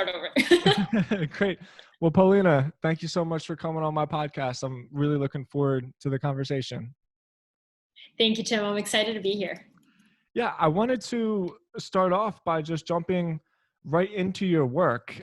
over. Great. Well, Polina, thank you so much for coming on my podcast. I'm really looking forward to the conversation. Thank you, Tim. I'm excited to be here. Yeah, I wanted to start off by just jumping right into your work.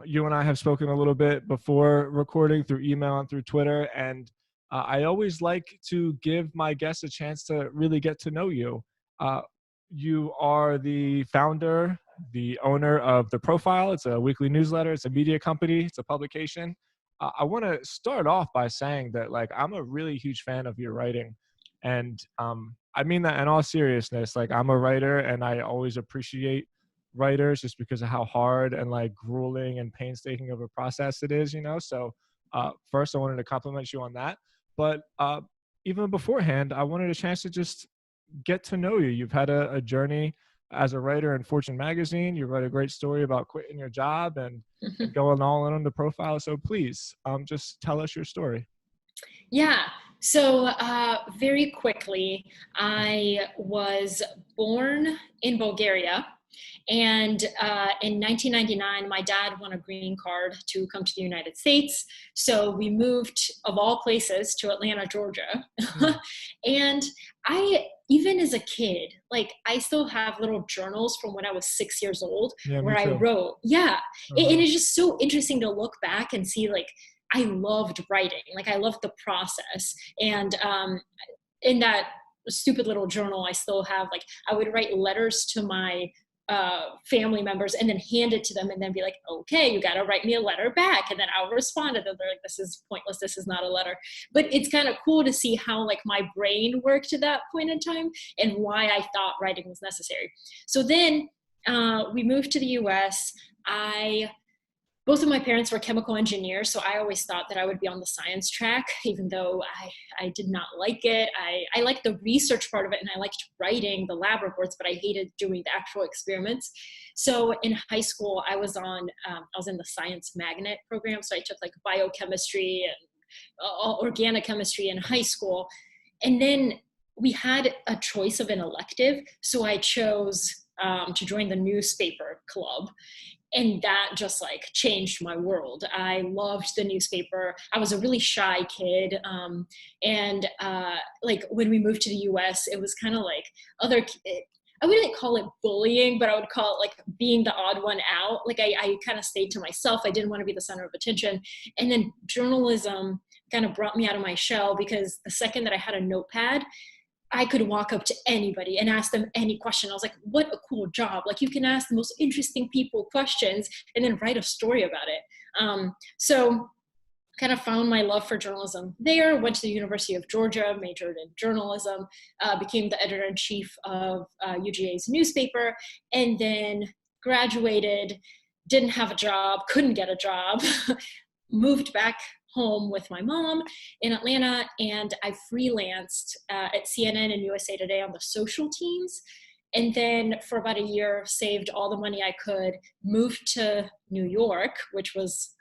You and I have spoken a little bit before recording through email and through Twitter, and I always like to give my guests a chance to really get to know you. Uh, you are the founder, the owner of The Profile. It's a weekly newsletter. It's a media company. It's a publication. I want to start off by saying that, like, I'm a really huge fan of your writing. And I mean that in all seriousness. Like, I'm a writer and I always appreciate writers just because of how hard and like grueling and painstaking of a process it is, you know? So first I wanted to compliment you on that. But even beforehand, I wanted a chance to just get to know you. You've had a journey as a writer in Fortune magazine. You wrote a great story about quitting your job and going all in on The Profile. So please just tell us your story. Yeah. So very quickly, I was born in Bulgaria. And in 1999, my dad won a green card to come to the United States. So we moved, of all places, to Atlanta, Georgia. And even as a kid, like, I still have little journals from when I was 6 years old Yeah, me where I too. wrote. Yeah. And Uh-huh. it's just so interesting to look back and see, like, I loved writing. Like, I loved the process. And in that stupid little journal, I still have, like, I would write letters to my family members and then hand it to them and then be like, okay, you got to write me a letter back. And then I'll respond to them. They're like, this is pointless. This is not a letter. But it's kind of cool to see how, like, my brain worked at that point in time and why I thought writing was necessary. So then we moved to the US. Both of my parents were chemical engineers, so I always thought that I would be on the science track, even though I did not like it. I liked the research part of it, and I liked writing the lab reports, but I hated doing the actual experiments. So in high school, I was in the science magnet program, so I took, like, biochemistry and organic chemistry in high school. And then we had a choice of an elective, so I chose to join the newspaper club. And that just, like, changed my world. I loved the newspaper. I was a really shy kid. And like, when we moved to the US, it was kind of like I wouldn't call it bullying, but I would call it, like, being the odd one out. Like, I kind of stayed to myself. I didn't want to be the center of attention. And then journalism kind of brought me out of my shell, because the second that I had a notepad, I could walk up to anybody and ask them any question. I was like, what a cool job. Like, you can ask the most interesting people questions and then write a story about it. So kind of found my love for journalism there, went to the University of Georgia, majored in journalism, became the editor-in-chief of UGA's newspaper, and then graduated, didn't have a job, couldn't get a job, moved back home with my mom in Atlanta, and I freelanced at CNN and USA Today on the social teams. And then for about a year, saved all the money I could, moved to New York, which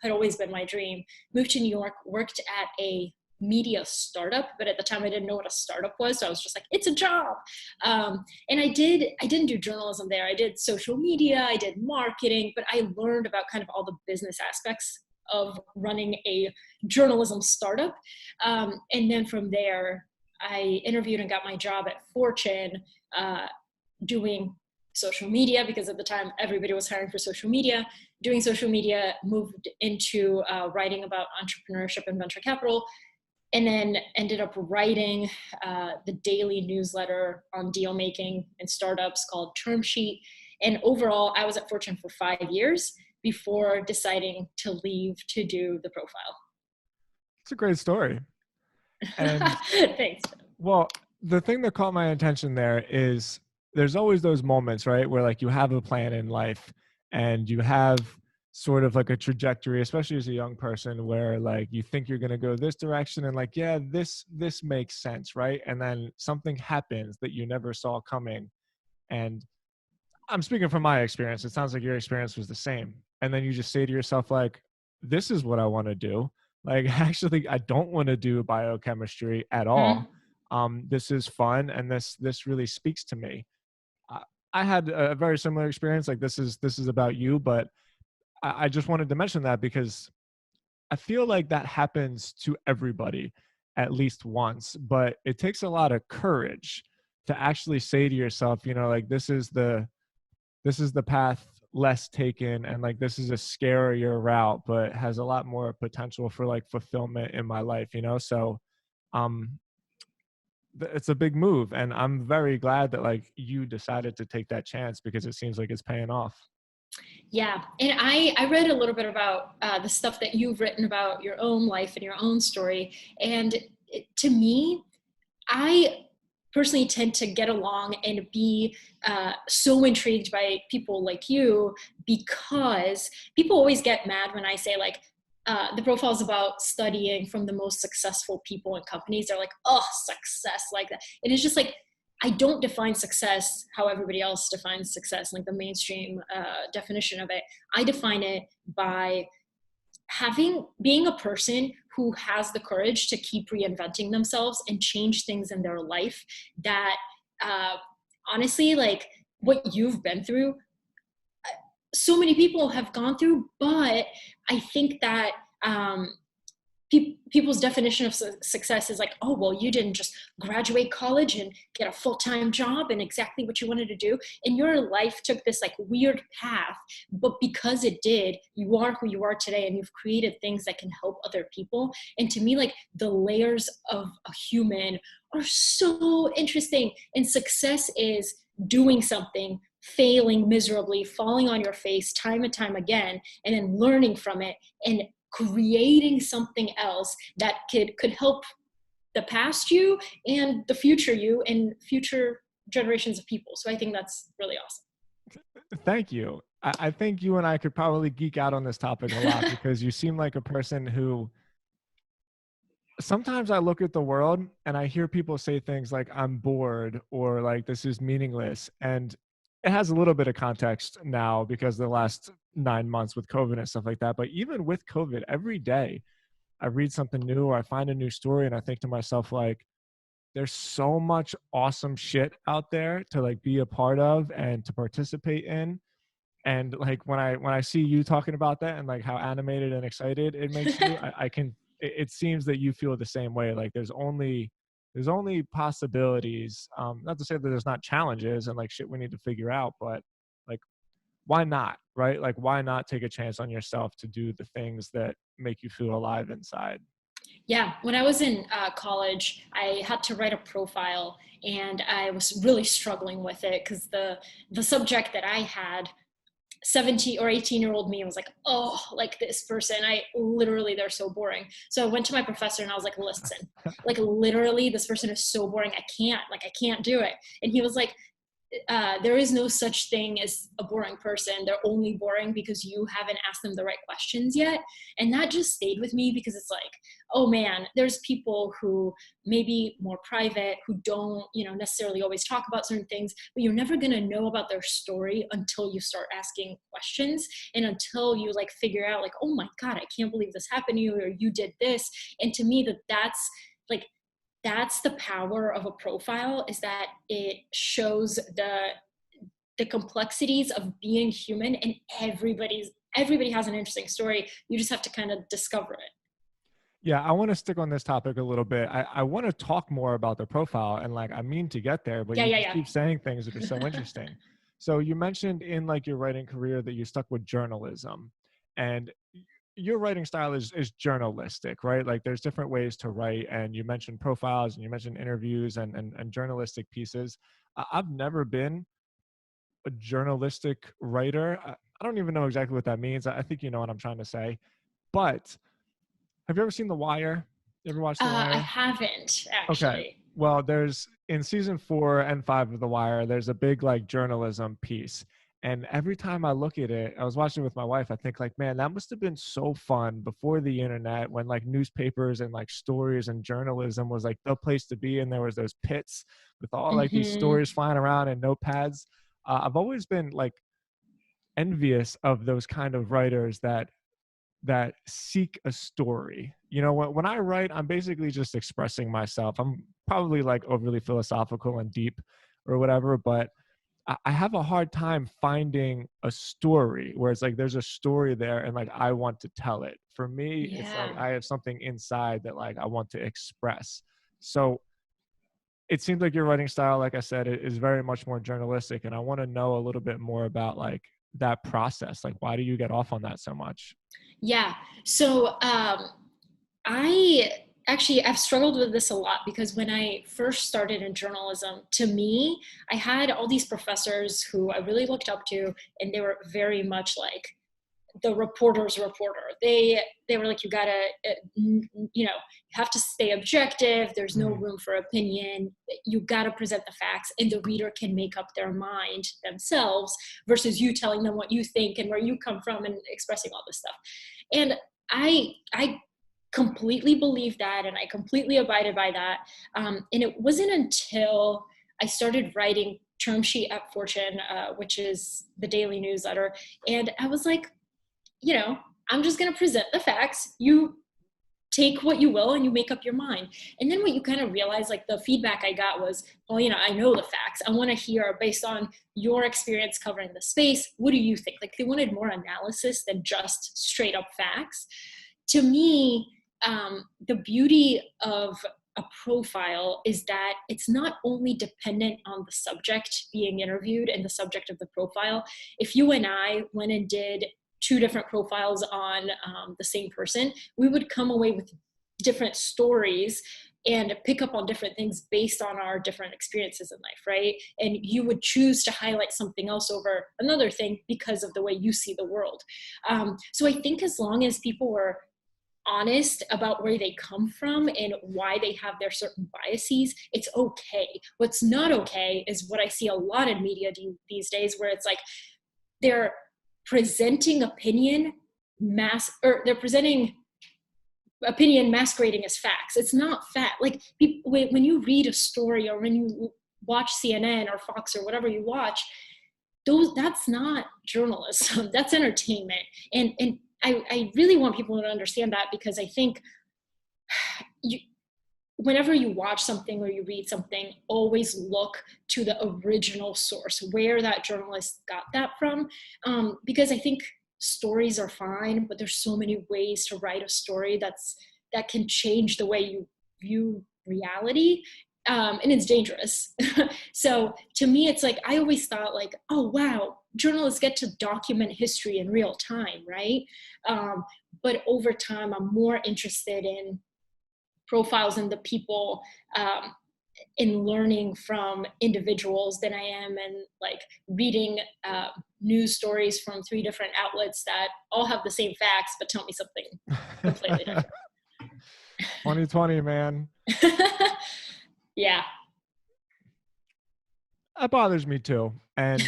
had always been my dream, moved to New York, worked at a media startup, but at the time I didn't know what a startup was, so I was just like, it's a job. And I didn't do journalism there. I did social media, I did marketing, but I learned about kind of all the business aspects of running a journalism startup. And then from there, I interviewed and got my job at Fortune, doing social media, because at the time everybody was hiring for social media, doing social media, moved into writing about entrepreneurship and venture capital, and then ended up writing the daily newsletter on deal making and startups called Term Sheet. And overall, I was at Fortune for 5 years before deciding to leave to do The Profile. It's a great story. And Thanks. well, the thing that caught my attention there is there's always those moments, right, where like you have a plan in life and you have sort of like a trajectory, especially as a young person, where like you think you're going to go this direction and like, yeah, this makes sense, right? And then something happens that you never saw coming. And I'm speaking from my experience. It sounds like your experience was the same. And then you just say to yourself, like, this is what I want to do. Like, actually, I don't want to do biochemistry at all. This is fun. And this really speaks to me. I had a very similar experience. Like, this is about you, but I just wanted to mention that because I feel like that happens to everybody at least once, but it takes a lot of courage to actually say to yourself, like this is the path less taken, and like this is a scarier route but has a lot more potential for like fulfillment in my life. So um it's a big move, and I'm very glad that like you decided to take that chance because it seems like it's paying off. Yeah, and I read a little bit about the stuff that you've written about your own life and your own story, and to me, I personally tend to get along and be so intrigued by people like you, because people always get mad when I say like the profile is about studying from the most successful people and companies. They're like, oh, success like that. And it's just like, I don't define success how everybody else defines success, like the mainstream definition of it. I define it by being a person who has the courage to keep reinventing themselves and change things in their life that uh, honestly, like what you've been through, so many people have gone through. But I think that people's definition of success is like, oh, well, you didn't just graduate college and get a full-time job and exactly what you wanted to do, and your life took this like weird path, but because it did, you are who you are today, and you've created things that can help other people. And to me, like, the layers of a human are so interesting, and success is doing something, failing miserably, falling on your face time and time again, and then learning from it and creating something else that could help the past you and the future you and future generations of people. So I think that's really Thank you. I think you and I could probably geek out on this topic a lot awesome. because you seem like a person who sometimes I look at the world and I hear people say things like, I'm bored, or like, this is meaningless. And it has a little bit of context now because of the last 9 months with COVID and stuff like that. But even with COVID, every day I read something new or I find a new story and I think to myself, like, there's so much awesome shit out there to like be a part of and to participate in. And like when I see you talking about that and like how animated and excited it makes you, I can, it seems that you feel the same way. Like there's only possibilities. Not to say that there's not challenges and like shit we need to figure out, but like, why not, right? Like, why not take a chance on yourself to do the things that make you feel alive inside? Yeah, when I was in college, I had to write a profile, and I was really struggling with it because the subject that I had, 17 or 18-year-old me was like, oh, like this person, I literally, they're so boring. So I went to my professor and I was like, listen, like literally this person is so boring, I can't do it. And he was like, there is no such thing as a boring person. They're only boring because you haven't asked them the right questions yet. And that just stayed with me because it's like, oh man, there's people who maybe more private, who don't, necessarily always talk about certain things, but you're never going to know about their story until you start asking questions, and until you like figure out like, oh my God, I can't believe this happened to you, or you did this. And to me, like that's the power of a profile, is that it shows the complexities of being human, and everybody has an interesting story. You just have to kind of discover it. Yeah, I want to stick on this topic a little bit. I want to talk more about the profile, and like I mean to get there, but Yeah, you yeah, just yeah. keep saying things that are so interesting. So you mentioned in like your writing career that you stuck with journalism, and your writing style is journalistic, right? Like there's different ways to write, and you mentioned profiles and you mentioned interviews and journalistic pieces. I've never been a journalistic writer. I don't even know exactly what that means. I think you know what I'm trying to say. But have you ever seen The Wire? You ever watched The I Wire? haven't Okay. actually. Well, there's in season 4 and 5 of The Wire, there's a big like journalism piece. And every time I look at it, I was watching it with my wife, I think like, man, that must have been so fun before the internet, when like newspapers and like stories and journalism was like the place to be. And there was those pits with all like these Hmm. stories flying around and notepads. I've always been like envious of those kind of writers that seek a story. When I write, I'm basically just expressing myself. I'm probably like overly philosophical and deep or whatever, but I have a hard time finding a story where it's like there's a story there and like I want to tell it. For me, it's like Yeah. I have something inside that like I want to express. So it seems like your writing style, like I said, is very much more journalistic, and I want to know a little bit more about like that process. Like, why do you get off on that so much? Yeah. So I actually I've struggled with this a lot because when I first started in journalism, to me, I had all these professors who I really looked up to, and they were very much like the reporter's reporter. They were like, you gotta, you have to stay objective. There's no Mm. room for opinion. You gotta present the facts, and the reader can make up their mind themselves versus you telling them what you think and where you come from and expressing all this stuff. And I completely believed that, and I completely abided by that. And it wasn't until I started writing Term Sheet at Fortune, which is the daily newsletter, and I was like, I'm just going to present the facts. You take what you will and you make up your mind. And then what you kind of realize, like the feedback I got was, well, I know the facts. I want to hear based on your experience covering the space. What do you think? Like they wanted more analysis than just straight up facts. To me, the beauty of a profile is that it's not only dependent on the subject being interviewed and the subject of the profile. If you and I went and did two different profiles on the same person, we would come away with different stories and pick up on different things based on our different experiences in life, right? And you would choose to highlight something else over another thing because of the way you see the world. So I think as long as people were honest about where they come from and why they have their certain biases, it's okay. What's not okay is what I see a lot in media these days, where it's like they're presenting opinion they're presenting opinion masquerading as facts. It's not fact. Like when you read a story or when you watch CNN or Fox or whatever you watch, that's not journalism. That's entertainment. And I really want people to understand that, because I think whenever you watch something or you read something, always look to the original source, where that journalist got that from. Because I think stories are fine, but there's so many ways to write a story that can change the way you view reality. And it's dangerous. So to me, it's like, I always thought like, oh, wow, journalists get to document history in real time, right? But over time, I'm more interested in profiles and the people, in learning from individuals than I am in like reading news stories from three different outlets that all have the same facts but tell me something completely different. 2020, man. Yeah. That bothers me too. And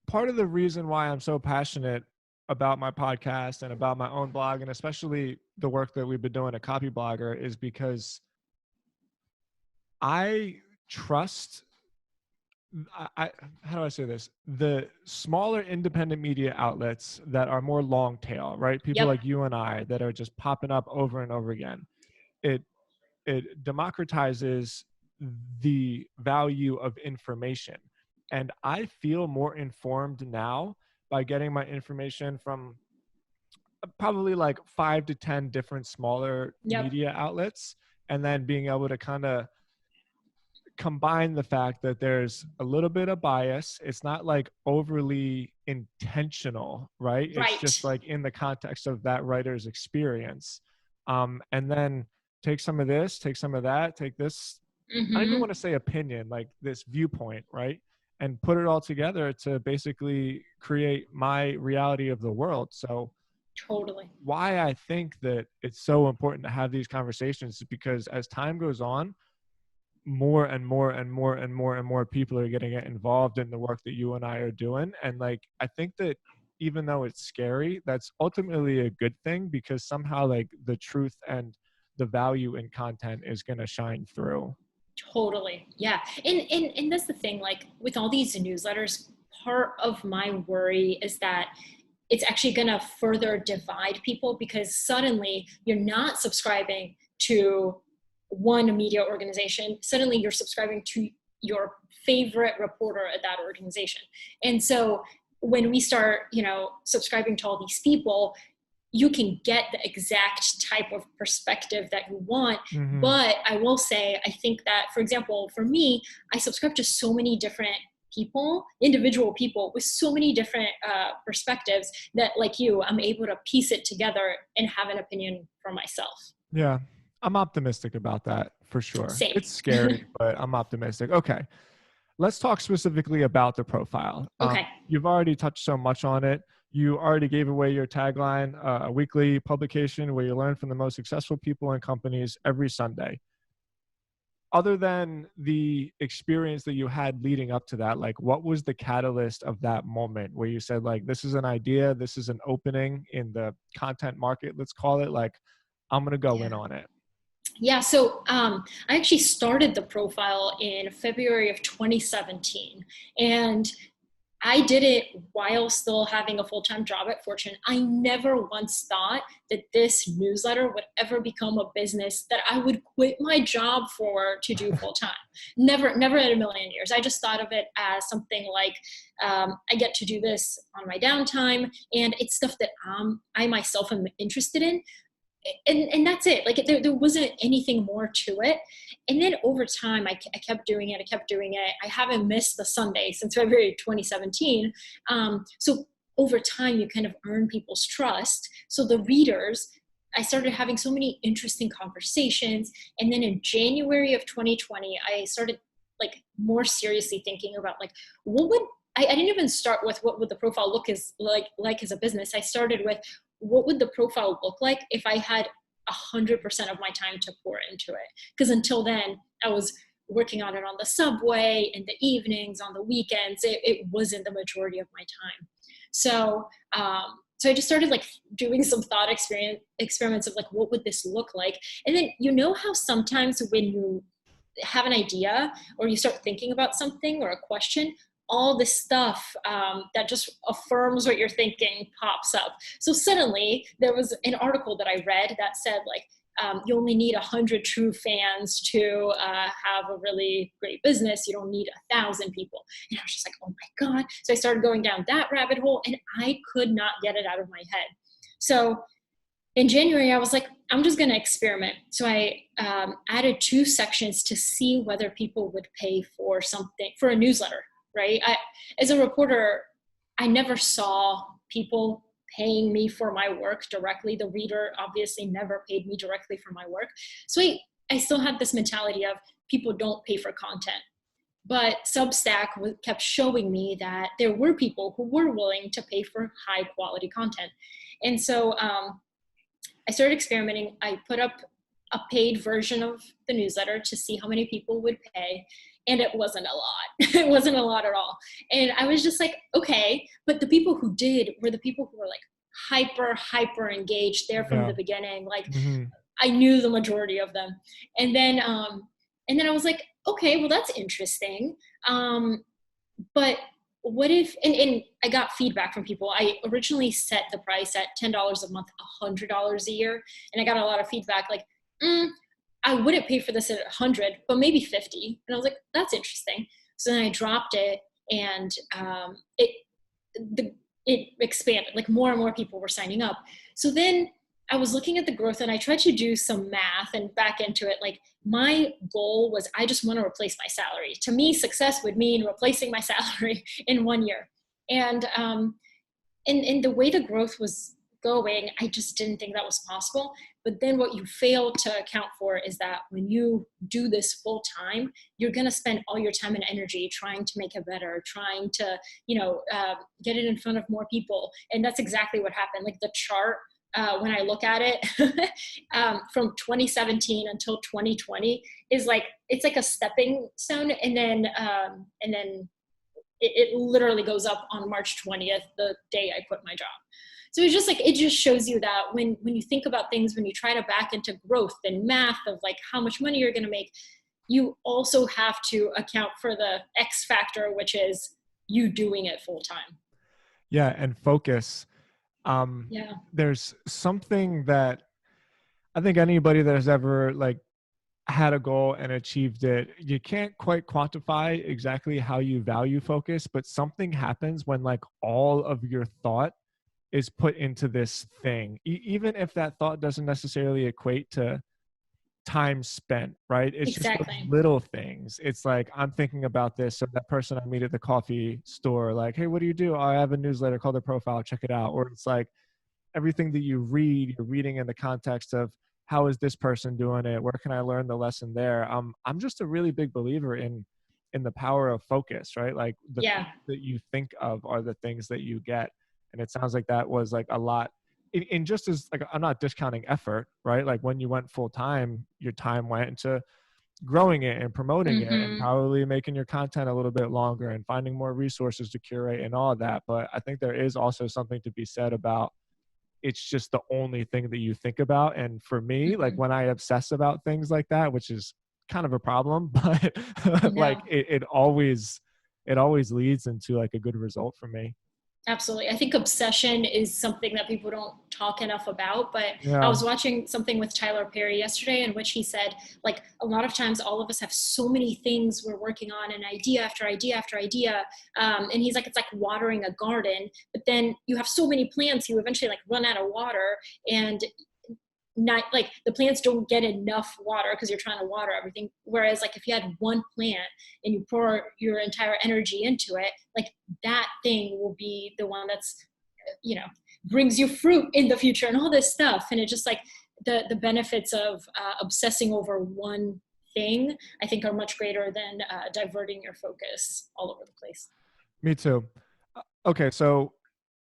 part of the reason why I'm so passionate about my podcast and about my own blog, and especially the work that we've been doing at Copy Blogger, is because I trust, how do I say this? The smaller independent media outlets that are more long tail, right? People Yep. like you and I that are just popping up over and over again. It democratizes the value of information. And I feel more informed now by getting my information from probably like 5 to 10 different smaller Yep. media outlets, and then being able to kind of combine the fact that there's a little bit of bias. It's not like overly intentional, right? It's just like in the context of that writer's experience. And then take some of this, take some of that, take this. I don't even want to say opinion, like this viewpoint, right? And put it all together to basically create my reality of the world. So Totally. why I think that it's so important to have these conversations is because as time goes on, more and more and more and more and more people are getting involved in the work that you and I are doing. And like, I think that even though it's scary, that's ultimately a good thing, because somehow like the truth and the value in content is going to shine through. Totally. Yeah. And that's the thing, like with all these newsletters, part of my worry is that it's actually going to further divide people, because suddenly you're not subscribing to one media organization. Suddenly you're subscribing to your favorite reporter at that organization. And so when we start, subscribing to all these people, you can get the exact type of perspective that you want. Mm-hmm. But I will say, I think that, for example, for me, I subscribe to so many different people, individual people with so many different perspectives that, like you, I'm able to piece it together and have an opinion for myself. Yeah, I'm optimistic about that for sure. Same. It's scary, but I'm optimistic. Okay. Let's talk specifically about the profile. Okay. You've already touched so much on it. You already gave away your tagline, a weekly publication where you learn from the most successful people and companies every Sunday. Other than the experience that you had leading up to that, like what was the catalyst of that moment where you said, like, this is an idea, this is an opening in the content market, let's call it, like, I'm going to go in on it? Yeah, so I actually started the profile in February of 2017, and I did it while still having a full-time job at Fortune. I never once thought that this newsletter would ever become a business that I would quit my job for to do full-time. Never in a million years. I just thought of it as something like, I get to do this on my downtime, and it's stuff that I myself am interested in. And that's it. Like there wasn't anything more to it. And then over time, I kept doing it. I haven't missed the Sunday since February 2017. So over time, you kind of earn people's trust. So the readers, I started having so many interesting conversations. And then in January of 2020, I started like more seriously thinking about like, what would, I didn't even start with what would the profile look like as a business. I started with, what would the profile look like if I had 100% of my time to pour into it? Because until then, I was working on it on the subway, in the evenings, on the weekends. It wasn't the majority of my time. So I just started like doing some thought experiments of like, what would this look like? And then, how sometimes when you have an idea or you start thinking about something or a question, all this stuff that just affirms what you're thinking pops up. So suddenly there was an article that I read that said like, you only need 100 true fans to have a really great business. You don't need 1,000 people. And I was just like, oh my God. So I started going down that rabbit hole and I could not get it out of my head. So in January, I was like, I'm just going to experiment. So I added 2 sections to see whether people would pay for something, for a newsletter. Right? As a reporter, I never saw people paying me for my work directly. The reader obviously never paid me directly for my work. So I still had this mentality of people don't pay for content. But Substack kept showing me that there were people who were willing to pay for high quality content. And so I started experimenting. I put up a paid version of the newsletter to see how many people would pay. And it wasn't a lot. It wasn't a lot at all. And I was just like, okay. But the people who did were the people who were like hyper engaged there from the beginning. Like I knew the majority of them. And then I was like, okay, well, that's interesting. But what if, and I got feedback from people. I originally set the price at $10 a month, $100 a year. And I got a lot of feedback like, I wouldn't pay for this at 100, but maybe 50. And I was like, that's interesting. So then I dropped it and it expanded, like more and more people were signing up. So then I was looking at the growth and I tried to do some math and back into it. Like my goal was, I just want to replace my salary. To me, success would mean replacing my salary in 1 year. And the way the growth was going, I just didn't think that was possible. But then what you fail to account for is that when you do this full time, you're going to spend all your time and energy trying to make it better, trying to, get it in front of more people. And that's exactly what happened. Like the chart, when I look at it from 2017 until 2020 is like, it's like a stepping stone. And then it literally goes up on March 20th, the day I quit my job. So it's just like, it just shows you that when you think about things, when you try to back into growth and math of like how much money you're going to make, you also have to account for the X factor, which is you doing it full time. Yeah. And focus. Yeah. There's something that I think anybody that has ever like had a goal and achieved it, you can't quite quantify exactly how you value focus, but something happens when like all of your thought is put into this thing, even if that thought doesn't necessarily equate to time spent, right? It's just those Exactly. little things. It's like, I'm thinking about this. So that person I meet at the coffee store, like, hey, what do you do? Oh, I have a newsletter called The Profile, check it out. Or it's like everything that you read, you're reading in the context of how is this person doing it? Where can I learn the lesson there? I'm just a really big believer in the power of focus, right? Like the Yeah. things that you think of are the things that you get. And it sounds like that was like a lot in just as like, I'm not discounting effort, right? Like when you went full time, your time went into growing it and promoting it and Hmm. probably making your content a little bit longer and finding more resources to curate and all of that. But I think there is also something to be said about it's just the only thing that you think about. And for me, like Hmm. when I obsess about things like that, which is kind of a problem, but like No. it always leads into like a good result for me. Absolutely. I think obsession is something that people don't talk enough about. But I Yeah. was watching something with Tyler Perry yesterday in which he said, like, a lot of times all of us have so many things we're working on, and idea after idea after idea. And he's like, it's like watering a garden, but then you have so many plants, you eventually like run out of water. And not like the plants don't get enough water because you're trying to water everything, whereas like if you had one plant and you pour your entire energy into it, like that thing will be the one that's, you know, brings you fruit in the future and all this stuff. And it just like the benefits of obsessing over one thing, I think, are much greater than diverting your focus all over the place. Me too. Okay, so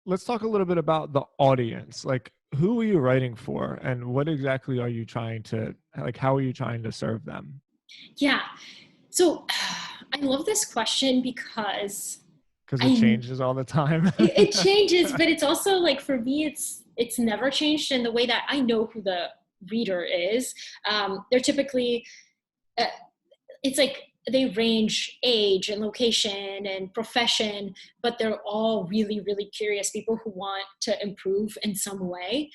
let's talk a little bit about the audience. Like, who are you writing for, and what exactly are you trying to like? How are you trying to serve them? Yeah. So I love this question because Because it I changes all the time. it changes, but it's also like for me, it's never changed in the way that I know who the reader is. They're typically uh, it's like they range age and location and profession, but they're all really, really curious people who want to improve in some way.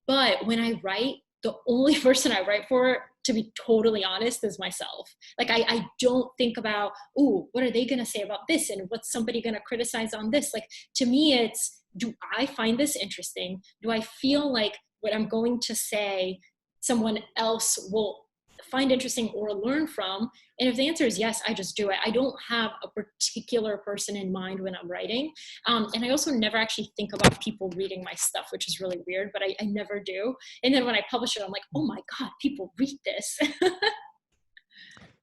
But when I write, the only person I write for, to be totally honest, is myself. Like I don't think about, ooh, what are they gonna say about this? And what's somebody gonna criticize on this? Like to me, it's, do I find this interesting? Do I feel like what I'm going to say someone else will find interesting or learn from? And if the answer is yes, I just do it. I don't have a particular person in mind when I'm writing. And I also never actually think about people reading my stuff, which is really weird, but I never do. And then when I publish it, I'm like, oh my God, people read this.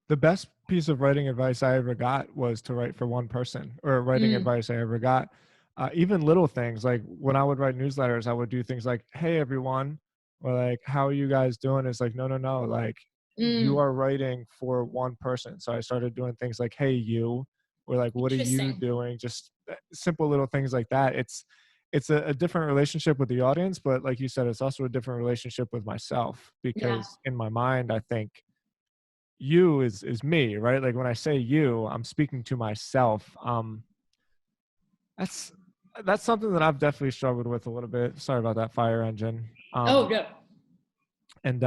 The best piece of writing advice I ever got was to write for one person, or writing Mm, advice I ever got. Even little things like when I would write newsletters, I would do things like, "Hey everyone," or like, "How are you guys doing?" It's like, no, no, no. Like you mm, are writing for one person. So I started doing things like, "Hey you," or like, "What are you interesting. doing?" Just simple little things like that. It's a different relationship with the audience, but like you said, it's also a different relationship with myself Yeah. because in my mind, I think you is me, right? Like when I say you, I'm speaking to myself. That's that's something that I've definitely struggled with a little bit. Sorry about that fire engine. Oh, no. And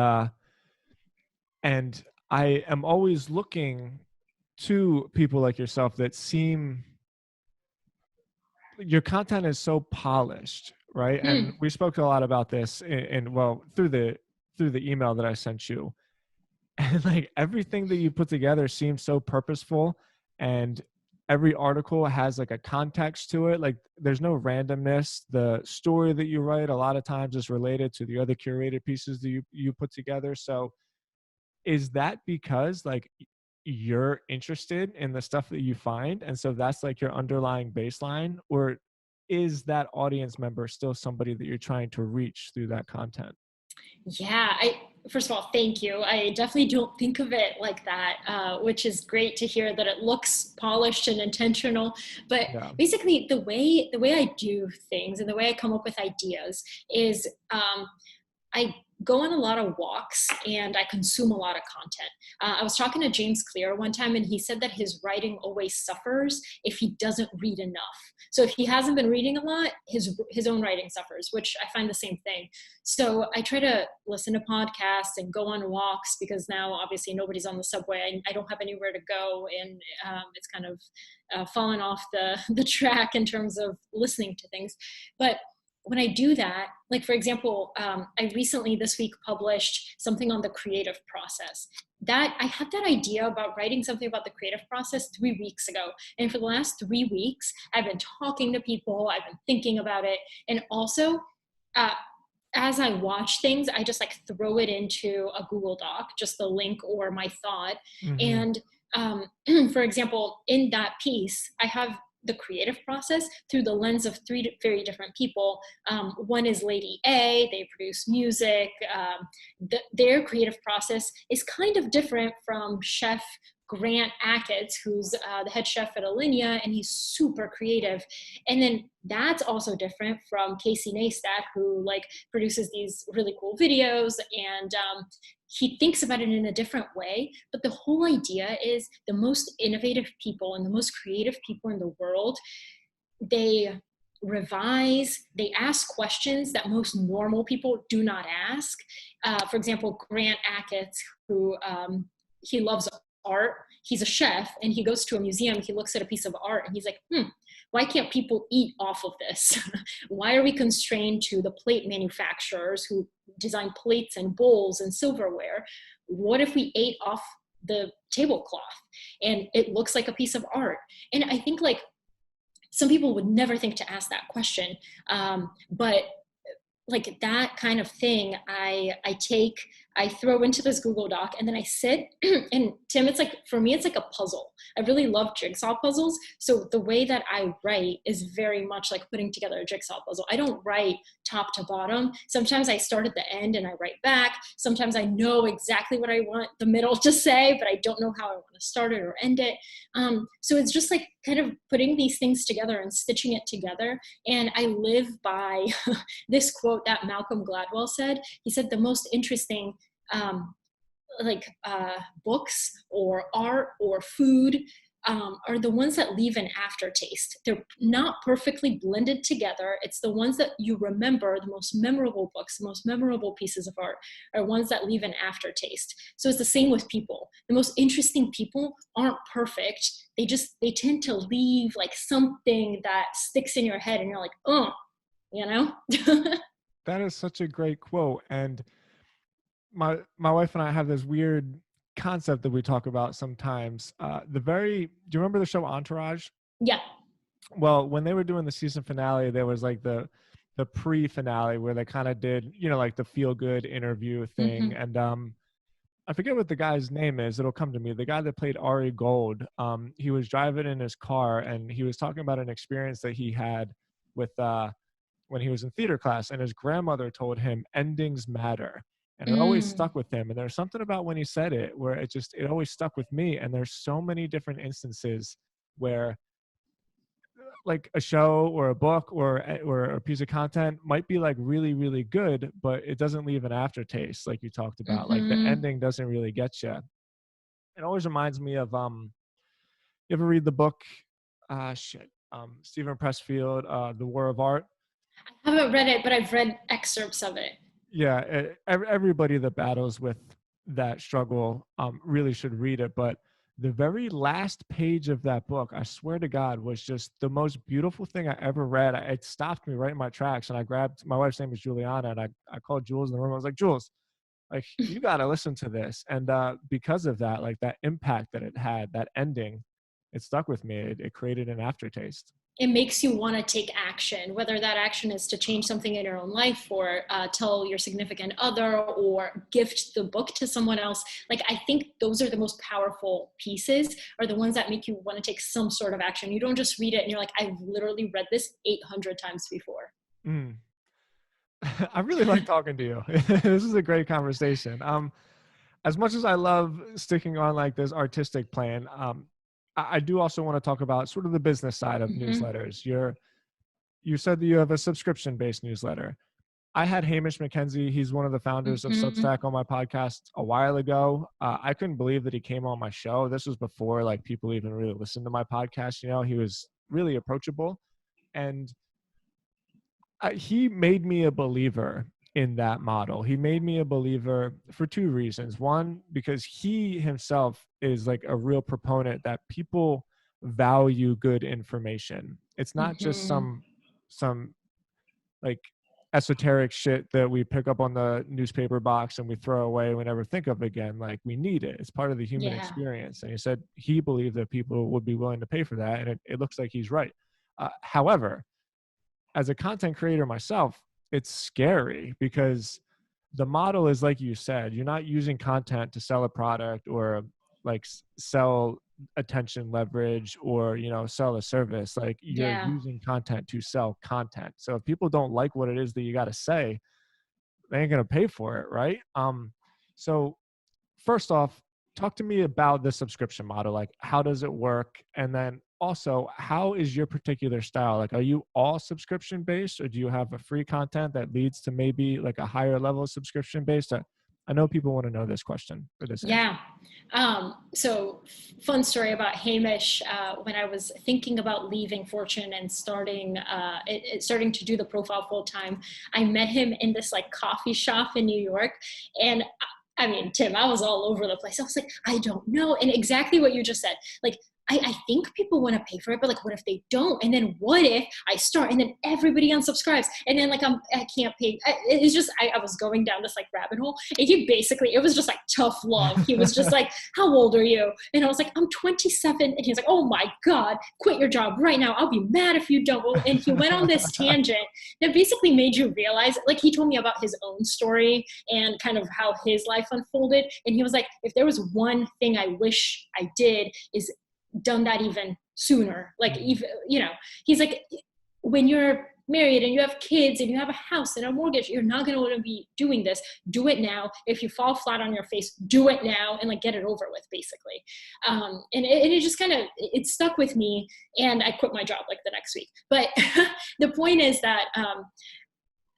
and I am always looking to people like yourself that seem, your content is so polished, right? And Hmm. we spoke a lot about this in well through the email that I sent you. And like everything that you put together seems so purposeful, and every article has like a context to it. Like there's no randomness. The story that you write a lot of times is related to the other curated pieces that you put together. So is that because like you're interested in the stuff that you find, and so that's like your underlying baseline, or is that audience member still somebody that you're trying to reach through that content? Yeah, I first of all, thank you. I definitely don't think of it like that, which is great to hear that it looks polished and intentional. But Yeah. basically, the way I do things and the way I come up with ideas is I go on a lot of walks and I consume a lot of content. I was talking to James Clear one time, and he said that his writing always suffers if he doesn't read enough. So if he hasn't been reading a lot, his own writing suffers, which I find the same thing. So I try to listen to podcasts and go on walks, because now obviously nobody's on the subway. I don't have anywhere to go, and it's kind of fallen off the track in terms of listening to things. But when I do that, like for example, I recently this week published something on the creative process. That I had that idea about writing something about the creative process 3 weeks ago. And for the last 3 weeks, I've been talking to people, I've been thinking about it. And also, uh, as I watch things, I just like throw it into a Google Doc, just the link or my thought. Mm-hmm. And for example, in that piece, I have the creative process through the lens of three very different people. One is Lady A, they produce music. Their creative process is kind of different from Chef Grant Achatz, who's the head chef at Alinea, and he's super creative. And then that's also different from Casey Neistat, who like produces these really cool videos, and he thinks about it in a different way. But the whole idea is the most innovative people and the most creative people in the world, they revise, they ask questions that most normal people do not ask. For example, Grant Achatz, who he loves art. He's a chef, and he goes to a museum. He looks at a piece of art and he's like, why can't people eat off of this? Why are we constrained to the plate manufacturers who design plates and bowls and silverware? What if we ate off the tablecloth and it looks like a piece of art? And I think like some people would never think to ask that question. But like that kind of thing, I throw into this Google Doc, and then I sit and Tim, it's like, for me, it's like a puzzle. I really love jigsaw puzzles. So the way that I write is very much like putting together a jigsaw puzzle. I don't write top to bottom. Sometimes I start at the end and I write back. Sometimes I know exactly what I want the middle to say, but I don't know how I want to start it or end it. So it's just like kind of putting these things together and stitching it together. And I live by this quote that Malcolm Gladwell said. He said the most interesting books or art or food are the ones that leave an aftertaste. They're not perfectly blended together. It's the ones that you remember, the most memorable books, the most memorable pieces of art are ones that leave an aftertaste. So it's the same with people. The most interesting people aren't perfect. They tend to leave like something that sticks in your head and you're like, oh, you know? That is such a great quote. And my wife and I have this weird concept that we talk about sometimes. Do you remember the show Entourage? Yeah. Well, when they were doing the season finale, there was like the pre-finale where they kind of did, like the feel good interview thing. Mm-hmm. And I forget what the guy's name is. It'll come to me. The guy that played Ari Gold, he was driving in his car and he was talking about an experience that he had with when he was in theater class, and his grandmother told him endings matter. And it always stuck with him. And there's something about when he said it where it always stuck with me. And there's so many different instances where like a show or a book or a piece of content might be like really, really good, but it doesn't leave an aftertaste like you talked about. Like the Mm-hmm. ending doesn't really get you. It always reminds me of you ever read the book Stephen Pressfield, The War of Art? I haven't read it, but I've read excerpts of it. Yeah, everybody that battles with that struggle really should read it. But the very last page of that book, I swear to God, was just the most beautiful thing I ever read. It stopped me right in my tracks, and I grabbed, my wife's name is Juliana, and I called Jules in the room. I was like, Jules, like, you got to listen to this. And because of that, like that impact that it had, that ending, it stuck with me. It created an aftertaste. It makes you want to take action, whether that action is to change something in your own life or tell your significant other or gift the book to someone else. Like, I think those are the most powerful pieces, are the ones that make you want to take some sort of action. You don't just read it and you're like, I've literally read this 800 times before. Mm. I really like talking to you. This is a great conversation. As much as I love sticking on like this artistic plane, I do also want to talk about sort of the business side of Mm-hmm. newsletters. You said that you have a subscription-based newsletter. I had Hamish McKenzie. He's one of the founders of Mm-hmm. Substack on my podcast a while ago. I couldn't believe that he came on my show. This was before like people even really listened to my podcast. You know, he was really approachable, and he made me a believer in that model. He made me a believer for two reasons. One, because he himself is like a real proponent that people value good information. It's not just Mm-hmm. some like esoteric shit that we pick up on the newspaper box and we throw away and we never think of again. Like, we need it. It's part of the human Yeah. experience. And he said he believed that people would be willing to pay for that. And it looks like he's right. However, as a content creator myself, it's scary because the model is, like you said, you're not using content to sell a product or like sell attention leverage or, you know, sell a service. Like, you're Yeah. using content to sell content. So if people don't like what it is that you got to say, they ain't going to pay for it. Right. So first off, talk to me about the subscription model. Like, how does it work? And then also, how is your particular style? Like, are you all subscription based, or do you have a free content that leads to maybe like a higher level of subscription based? I know people want to know this question or this answer. Yeah. So fun story about Hamish. When I was thinking about leaving Fortune and starting to do the profile full time, I met him in this like coffee shop in New York. And I mean, Tim, I was all over the place. I was like, I don't know. And exactly what you just said, like, I think people want to pay for it, but like, what if they don't? And then what if I start and then everybody unsubscribes? And then like, I can't pay. It's just, I was going down this like rabbit hole. And he basically, it was just like tough love. He was just like, how old are you? And I was like, I'm 27. And he's like, oh my God, quit your job right now. I'll be mad if you don't. And he went on this tangent that basically made you realize, like, he told me about his own story and kind of how his life unfolded. And he was like, if there was one thing I wish I did is done that even sooner. Like, even, you know, he's like, when you're married and you have kids and you have a house and a mortgage, you're not going to want to be doing this. Do it now. If you fall flat on your face, do it now and like get it over with, basically. And it just kind of, it stuck with me, and I quit my job like the next week. But the point is that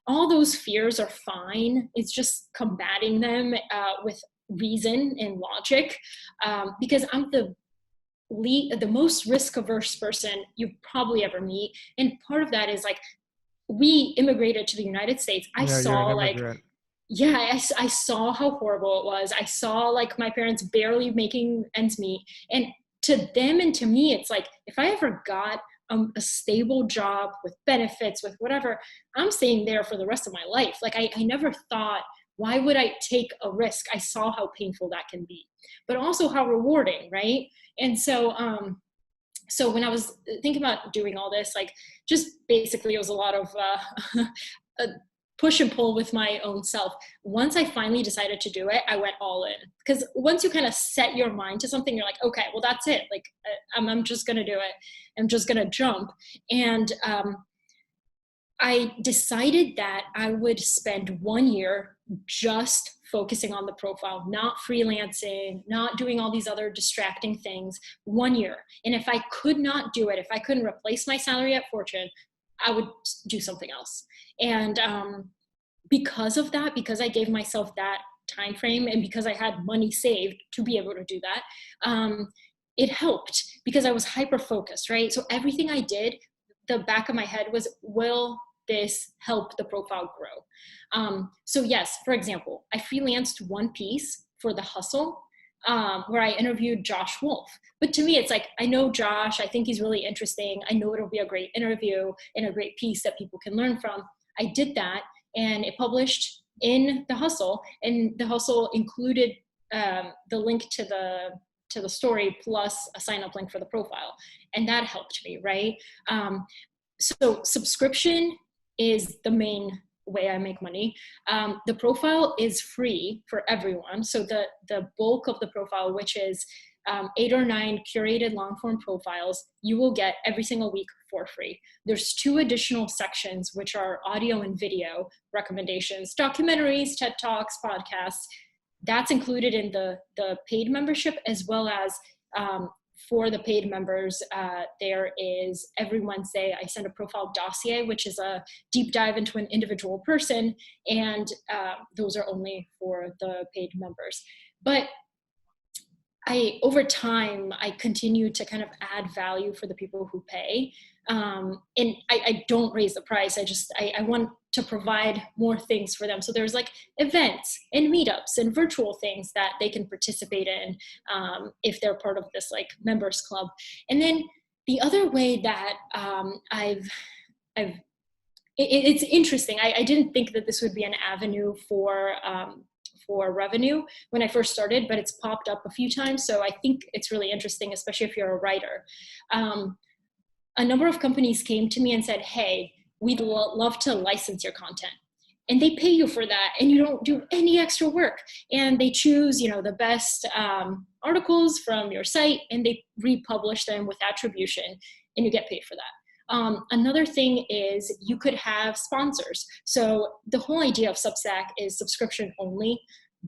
all those fears are fine. It's just combating them with reason and logic, because I'm the most risk averse person you probably ever meet. And part of that is like, we immigrated to the United States. I Yeah, you're saw an like, immigrant. yeah, I saw how horrible it was. I saw like my parents barely making ends meet. And to them and to me, it's like, if I ever got a stable job with benefits, with whatever, I'm staying there for the rest of my life. Like, I never thought, why would I take a risk? I saw how painful that can be, but also how rewarding, right? And so, so when I was thinking about doing all this, like, just basically it was a lot of a push and pull with my own self. Once I finally decided to do it, I went all in. Because once you kind of set your mind to something, you're like, okay, well, that's it. Like, I'm just going to do it. I'm just going to jump. And I decided that I would spend 1 year just focusing on the profile, not freelancing, not doing all these other distracting things. 1 year. And if I could not do it, if I couldn't replace my salary at Fortune, I would do something else. And because of that, because I gave myself that time frame, and because I had money saved to be able to do that, it helped because I was hyper focused, right? So everything I did, the back of my head was, will this help the profile grow? So yes, for example, I freelanced one piece for The Hustle, where I interviewed Josh Wolf. But to me, it's like, I know Josh, I think he's really interesting. I know it'll be a great interview and a great piece that people can learn from. I did that, and it published in The Hustle, and The Hustle included the link to the story plus a sign up link for the profile. And that helped me, right? So subscription is the main way I make money. The profile is free for everyone. So the bulk of the profile, which is 8 or 9 curated long form profiles, you will get every single week for free. There's 2 additional sections, which are audio and video recommendations, documentaries, TED Talks, podcasts. That's included in the paid membership, as well as for the paid members, there is every Wednesday I send a profile Dossier, which is a deep dive into an individual person, and those are only for the paid members. But over time, I continue to kind of add value for the people who pay. And I don't raise the price. I want to provide more things for them. So there's like events and meetups and virtual things that they can participate in if they're part of this like members club. And then the other way that it's interesting. I didn't think that this would be an avenue for revenue when I first started, but it's popped up a few times. So I think it's really interesting, especially if you're a writer. A number of companies came to me and said, hey, we'd love to license your content. And they pay you for that, and you don't do any extra work. And they choose, the best articles from your site, and they republish them with attribution, and you get paid for that. Another thing is you could have sponsors. So the whole idea of Substack is subscription only,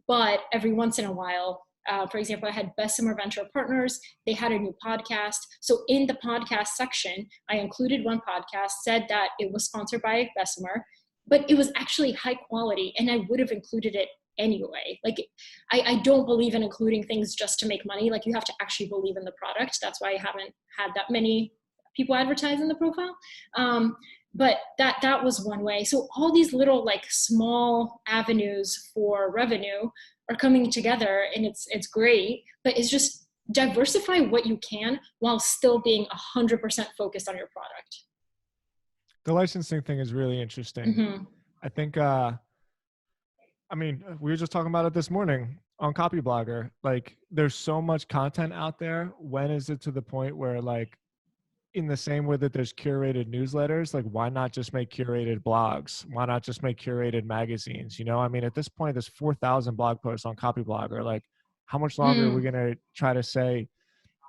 but every once in a while, for example, I had Bessemer Venture Partners. They had a new podcast. So in the podcast section, I included one podcast, said that it was sponsored by Bessemer, but it was actually high quality, and I would have included it anyway. Like, I don't believe in including things just to make money. Like, you have to actually believe in the product. That's why I haven't had that many people advertise in the profile. But that was one way. So all these little like small avenues for revenue are coming together, and it's great, but it's just diversify what you can while still being 100% focused on your product. The licensing thing is really interesting. Mm-hmm. I think, we were just talking about it this morning on Copyblogger. Like, there's so much content out there. When is it to the point where, like, in the same way that there's curated newsletters, like, why not just make curated blogs? Why not just make curated magazines? At this point, there's 4,000 blog posts on Copyblogger. Like, how much longer are we going to try to say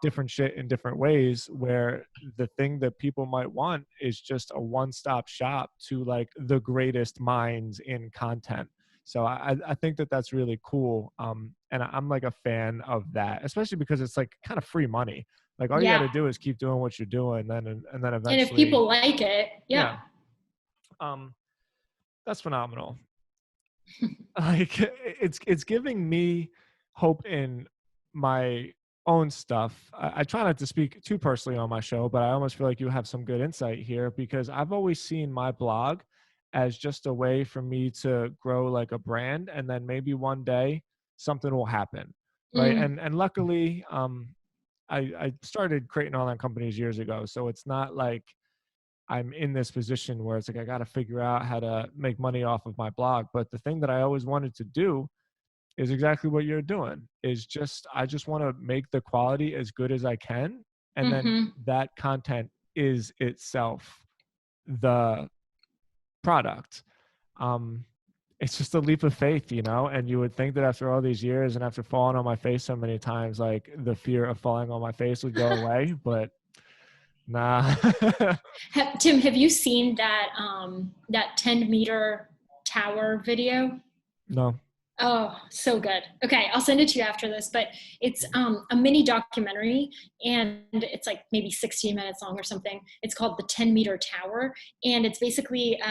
different shit in different ways, where the thing that people might want is just a one-stop shop to like the greatest minds in content? So I think that that's really cool. And I'm like a fan of that, especially because it's like kind of free money. Like, all you got to do is keep doing what you're doing, and then eventually. And if people like it, yeah. That's phenomenal. Like, it's giving me hope in my own stuff. I try not to speak too personally on my show, but I almost feel like you have some good insight here, because I've always seen my blog as just a way for me to grow like a brand, and then maybe one day something will happen, right? And luckily, I started creating online companies years ago, so it's not like I'm in this position where it's like I got to figure out how to make money off of my blog. But the thing that I always wanted to do is exactly what you're doing. I just want to make the quality as good as I can, and then that content is itself the product. It's just a leap of faith, and you would think that after all these years and after falling on my face so many times, like the fear of falling on my face would go away, but nah. Tim, have you seen that 10-meter tower video? No. Oh, so good. Okay, I'll send it to you after this, but it's a mini documentary, and it's like maybe 16 minutes long or something. It's called The 10-Meter Tower, and it's basically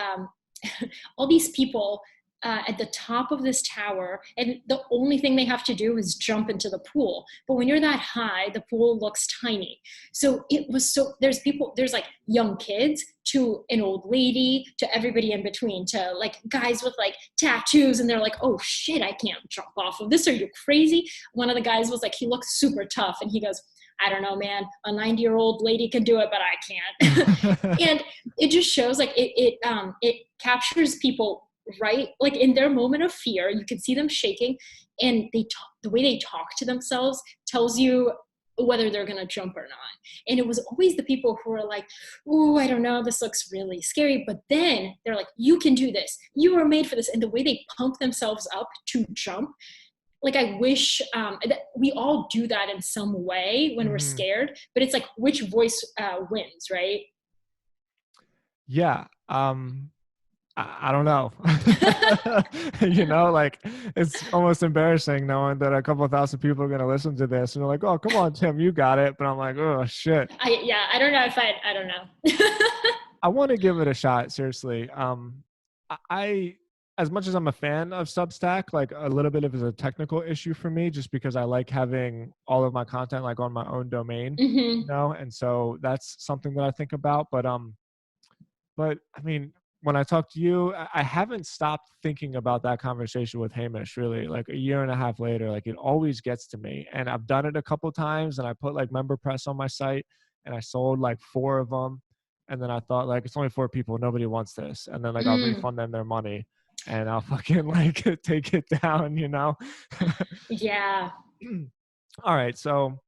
all these people at the top of this tower, and the only thing they have to do is jump into the pool. But when you're that high, the pool looks tiny. So there's like young kids to an old lady to everybody in between, to like guys with like tattoos, and they're like, oh shit, I can't jump off of this. Are you crazy? One of the guys was like, he looks super tough, and he goes, I don't know, man, a 90-year-old lady can do it, but I can't. And it just shows like it captures people right, like in their moment of fear. You can see them shaking, and the way they talk to themselves tells you whether they're going to jump or not. And it was always the people who were like, oh, I don't know, this looks really scary. But then they're like, you can do this. You were made for this. And the way they pump themselves up to jump, like, I wish that we all do that in some way when we're scared, but it's like, which voice wins, right? Yeah. I don't know. Like it's almost embarrassing knowing that a couple of thousand people are going to listen to this and they're like, oh, come on, Tim, you got it. But I'm like, oh, shit. I don't know if I don't know. I want to give it a shot. Seriously. I, as much as I'm a fan of Substack, like a little bit of it is a technical issue for me just because I like having all of my content like on my own domain, Mm-hmm. and so that's something that I think about. But I mean, when I talk to you, I haven't stopped thinking about that conversation with Hamish really, like a year and a half later. Like it always gets to me. And I've done it a couple times and I put like member press on my site and I sold like 4 of them. And then I thought like, it's only 4 people. Nobody wants this. And then like I'll Mm, refund them their money and I'll fucking like take it down. yeah. All right. So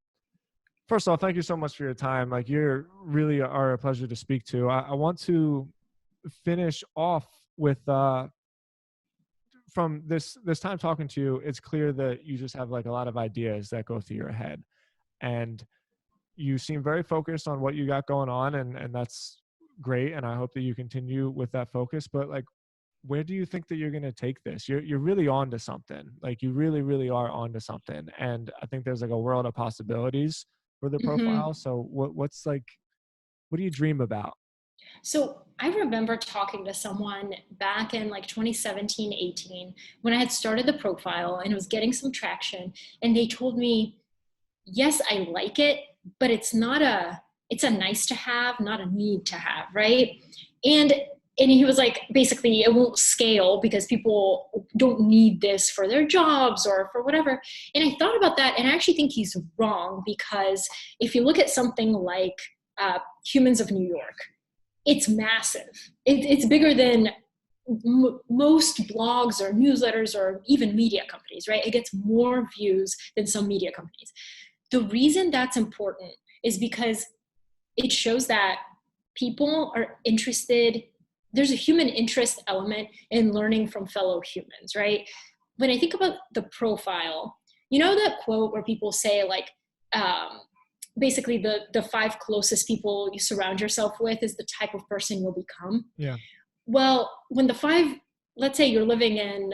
first of all, thank you so much for your time. Like you're really are a pleasure to speak to. I want to finish off with from this time talking to you, it's clear that you just have like a lot of ideas that go through your head, and you seem very focused on what you got going on, and that's great, and I hope that you continue with that focus. But like, where do you think that you're going to take this? You're really on to something. Like you really are on to something, and I think there's like a world of possibilities for the Hmm. profile. So what's like, what do you dream about? So I remember talking to someone back in like 2017, 18, when I had started the profile and it was getting some traction. And they told me, yes, I like it, but it's a nice to have, not a need to have, right? And and he was like, basically, it won't scale because people don't need this for their jobs or for whatever. And I thought about that, and I actually think he's wrong because if you look at something like Humans of New York, it's massive. It's bigger than most blogs or newsletters or even media companies, right? It gets more views than some media companies. The reason that's important is because it shows that people are interested. There's a human interest element in learning from fellow humans, right? When I think about the profile, you know that quote where people say like, basically the 5 closest people you surround yourself with is the type of person you'll become. Yeah. Well, when the 5, let's say you're living in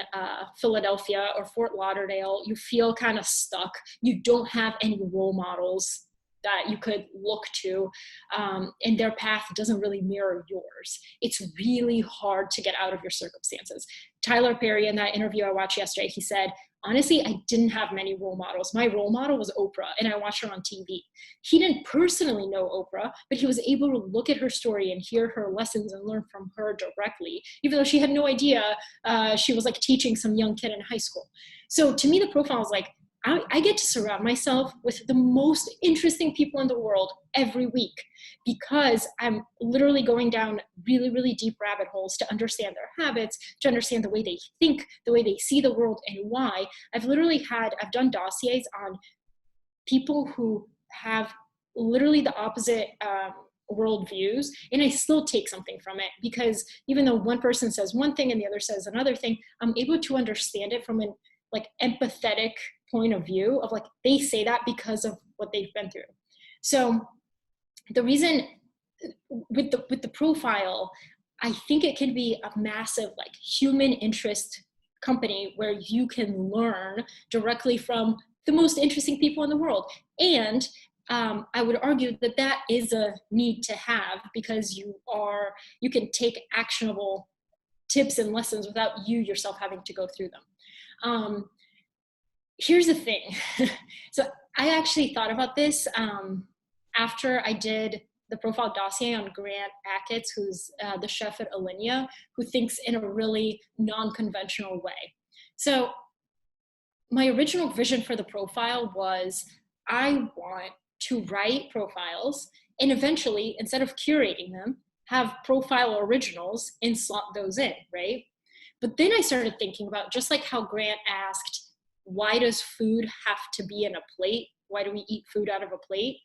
Philadelphia or Fort Lauderdale, you feel kind of stuck. You don't have any role models that you could look to, and their path doesn't really mirror yours. It's really hard to get out of your circumstances. Tyler Perry, in that interview I watched yesterday, he said, honestly, I didn't have many role models. My role model was Oprah, and I watched her on TV. He didn't personally know Oprah, but he was able to look at her story and hear her lessons and learn from her directly, even though she had no idea she was like teaching some young kid in high school. So to me, the profile is like, I get to surround myself with the most interesting people in the world every week because I'm literally going down really deep rabbit holes to understand their habits, to understand the way they think, the way they see the world, and why. I've done dossiers on people who have literally the opposite worldviews, and I still take something from it because even though one person says one thing and the other says another thing, I'm able to understand it from an like empathetic point of view of like they say that because of what they've been through. So the reason with the profile, I think it can be a massive like human interest company where you can learn directly from the most interesting people in the world. And I would argue that that is a need to have because you can take actionable tips and lessons without you yourself having to go through them. Here's the thing. So I actually thought about this after I did the profile dossier on Grant Achatz, who's the chef at Alinea, who thinks in a really non-conventional way. So my original vision for the profile was I want to write profiles and eventually, instead of curating them, have profile originals and slot those in, right? But then I started thinking about just like how Grant asked, why does food have to be in a plate? Why do we eat food out of a plate?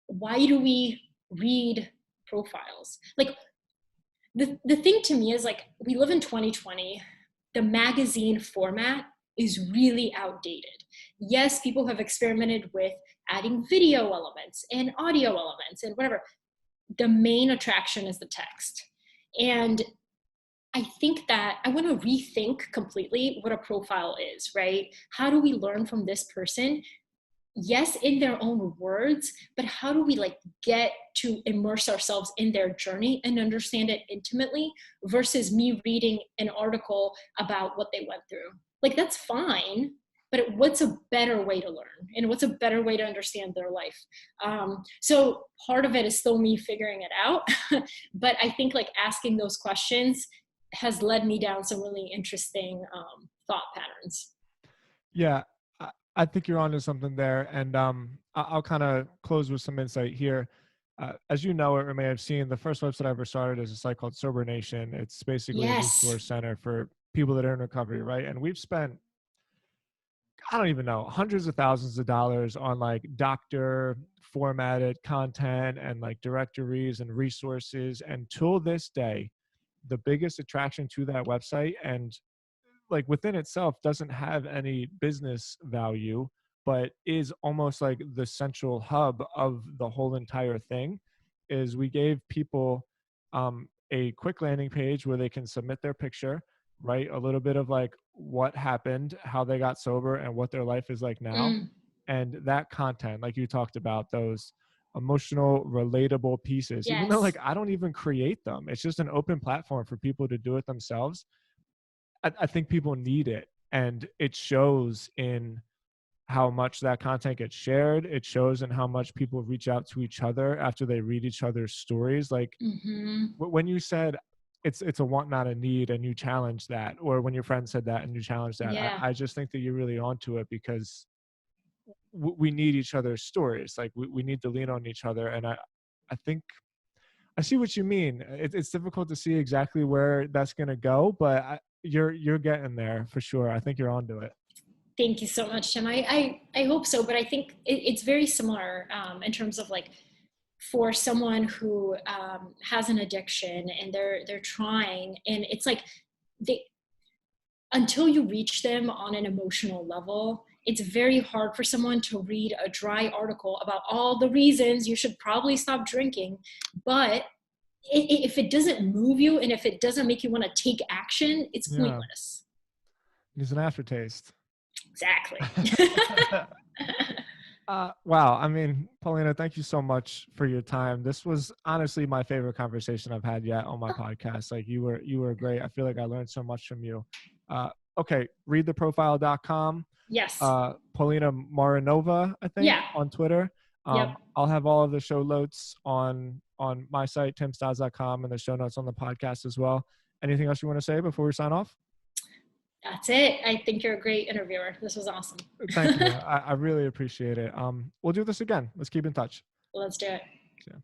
Why do we read profiles? Like the thing to me is like we live in 2020. The magazine format is really outdated. Yes, people have experimented with adding video elements and audio elements and whatever. The main attraction is the text. And I think that I want to rethink completely what a profile is, right? How do we learn from this person? Yes, in their own words, but how do we like get to immerse ourselves in their journey and understand it intimately versus me reading an article about what they went through? Like, that's fine, but what's a better way to learn and what's a better way to understand their life? So part of it is still me figuring it out, but I think like asking those questions has led me down some really interesting thought patterns. Yeah, I think you're onto something there, and I'll kind of close with some insight here. As you know or may have seen, the first website I ever started is a site called Sober Nation. It's basically a Yes. resource center for people that are in recovery, right? And we've spent, I don't even know, hundreds of thousands of dollars on like doctor formatted content and like directories and resources. And till this day, the biggest attraction to that website, and like within itself doesn't have any business value, but is almost like the central hub of the whole entire thing, is we gave people a quick landing page where they can submit their picture, write a little bit of like what happened, how they got sober, and what their life is like now. Mm, And that content, like you talked about, those emotional, relatable pieces, even though like yes. I don't even create them, it's just an open platform for people to do it themselves. I think people need it, and it shows in how much that content gets shared. It shows in how much people reach out to each other after they read each other's stories. Like Hmm. when you said it's a want not a need, and you challenge that, or when your friend said that and you challenge that, Yeah. I just think that you're really onto it, because we need each other's stories. Like we need to lean on each other. And I think I see what you mean. It's difficult to see exactly where that's going to go, but you're getting there for sure. I think you're onto it. Thank you so much, Tim. I hope so, but I think it's very similar in terms of like for someone who has an addiction and they're trying, and it's like they until you reach them on an emotional level, it's very hard for someone to read a dry article about all the reasons you should probably stop drinking. But if it doesn't move you and if it doesn't make you want to take action, it's Yeah, pointless. it's an aftertaste. Exactly. Wow. I mean, Paulina, thank you so much for your time. This was honestly my favorite conversation I've had yet on my podcast. Like you were great. I feel like I learned so much from you. Uh, okay, readtheprofile.com. Yes. Polina Marinova, I think, Yeah. on Twitter. Yep. I'll have all of the show notes on my site, timstas.com, and the show notes on the podcast as well. Anything else you want to say before we sign off? That's it. I think you're a great interviewer. This was awesome. Thank you. I really appreciate it. We'll do this again. Let's keep in touch. Let's do it. Yeah.